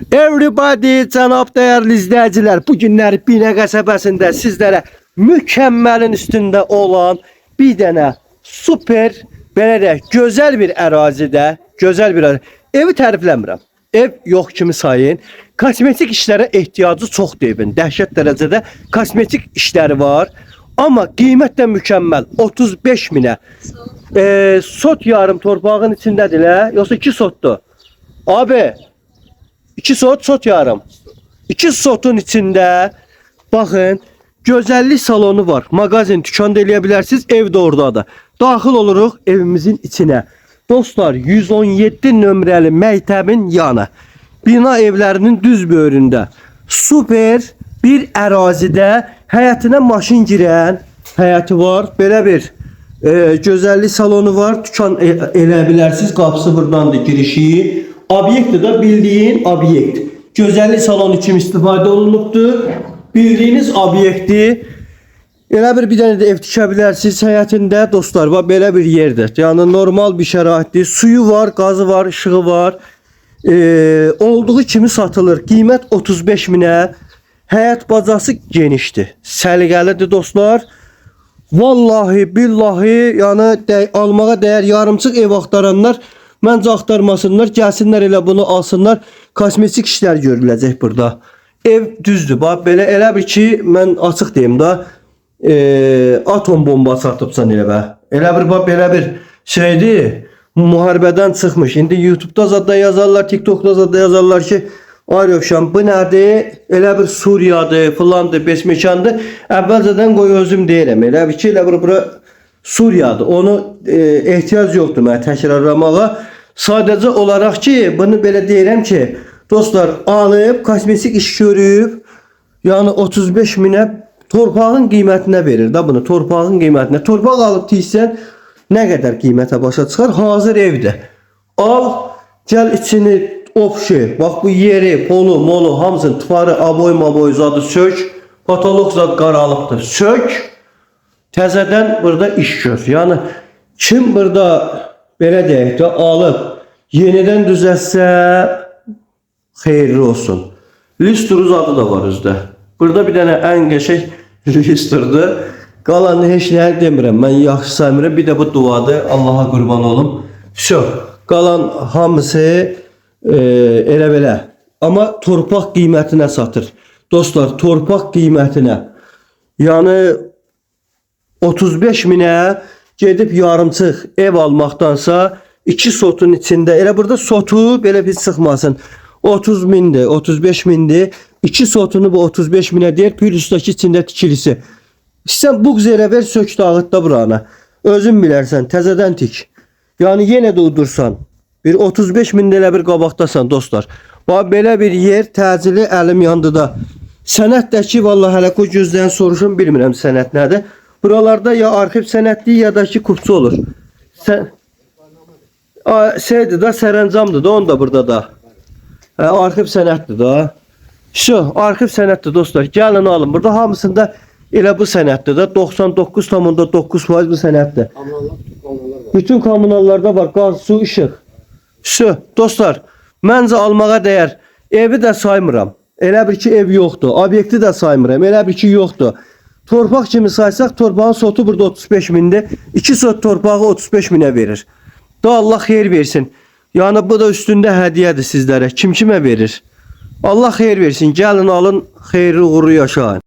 Everybody, cənab dəyərli izləyicilər, bu günlər Binə qəsəbəsində sizlərə mükəmməlin üstündə olan bir dənə super, belə deyək, gözəl bir ərazidə, evi tərifləmirəm. Ev yox kimi sayın. Kosmetik işlərə ehtiyacı çoxdur evin. Dəhşət dərəcədə kosmetik işləri var. Amma qiymət də mükəmməl. 35 minə. Sot yarım torpağın içindədirlər, yoxsa 2 sotdur? Abi, 2 sot yarım. 2 sotun içində baxın, gözəllik salonu var. Mağazin, dükan da eləyə bilərsiniz. Ev də oradadır. Daxil oluruq evimizin içinə. Dostlar, 117 nömrəli məktəbin yanı. Bina evlərinin düz böyründə. Super bir ərazidə həyətinə maşın girən həyəti var. Belə bir gözəllik salonu var. Dükan elə bilərsiniz. Qapısı buradandır, girişi. Obyekt da bildiğin obyekt. Gözəllik salonu kimi istifadə olunubdur. Bildiyiniz obyekti. Elə bir dənə də ev tikə bilərsiniz həyətində dostlar. Bax belə bir yerdir. Yəni normal bir şəraitdir. Suyu var, qazı var, işığı var. Olduğu kimi satılır. Qiymət 35 minə. Həyət bacası genişdir. Səliqəlidir dostlar. Vallahi billahi, yəni almağa dəyər. Yarımçıq ev axtaranlar məncə axtarmasınlar, gəlsinlər elə bunu alsınlar. Kosmetik işlər görüləcək burada. Ev düzdür. Bax belə elə bir ki, mən açıq deyim da, atom bombası atıbsan evə. Elə bir bax belə bir şeydir. Müharibədən çıxmış. İndi YouTube'da zadda yazarlar, TikTok'da zadda yazarlar ki, ay Rövşən, bu nədir? Elə bir Suriyadır, filandır, besmekandır. Əvvəlcədən qoy özüm deyirəm. Elə bir ki, elə bir bura Suriyadır. Onu ehtiyac yoxdur mənə təkrarlamağa. Sadəcə olaraq ki, bunu belə deyirəm ki, dostlar alıb, kosmetik iş görüb, yəni 35 minə torpağın qiymətinə verir da bunu, torpağın qiymətinə. Torpaq alıb deyirsən, nə qədər qiymətə başa çıxar? Hazır evdir. Al, gəl içini opşi, bax bu yeri, polu, molu, hamısını, tıfarı, aboy zadı sök, patolog zad qaralıqdır, sök, təzədən burada iş gör. Yəni, kim burada, belə deyək də, alıb, yenidən düzəlsə, xeyirli olsun. Listruz adı da var özdə. Burada bir dənə ən qəşək listrdir. Qalanını heç nəyə demirəm. Mən yaxşı saymıram. Bir də bu duadır. Allaha qurban olum. Şö, qalan hamısı elə belə. Amma torpaq qiymətinə satır. Dostlar, torpaq qiymətinə. Yəni 35 minə gedib yarımçıq ev almaqdansa 2 sotun içində. Elə burada sotu belə pis çıxmasın. 30 mindir, 35 mindir. 2 sotunu bu 35 minə deyir. Pülüsdəki içində tikilisi. Sən bu qzərə ver, sök dağıt da buranı. Özün bilərsən, təzədən tik. Yəni yenə də udursan. Bir 35 mində elə bir qabaqdasan dostlar. Bax belə bir yer, təcili əlim yandı da. Sənətdəki vallahi hələ o gözdən soruşum, bilmirəm sənət nədir. Buralarda ya arxiv sənətli ya da ki kupçu olur. Şeydir da, sərəncamdır da, onu da burada da. Arxiv sənətdir da. Şu, arxiv sənətdir dostlar. Gəlin alın. Burada hamısında elə bu sənətdir da. 99,9% bu sənətdir. Bütün kommunallarda var. Qaz, su, işıq. Şu, dostlar. Məncə almağa dəyər. Evi də saymıram. Elə bir ki ev yoxdur. Obyekti də saymıram. Elə bir ki yoxdur. Torpaq kimi saysaq, torpağın sotu burada 35 mindir. 2 sot torpağı 35 minə verir. Da Allah xeyir versin. Yəni bu da üstündə hədiyyədir sizlərə. Kim kimə verir? Allah xeyir versin. Gəlin alın, xeyirli uğurlu yaşayın.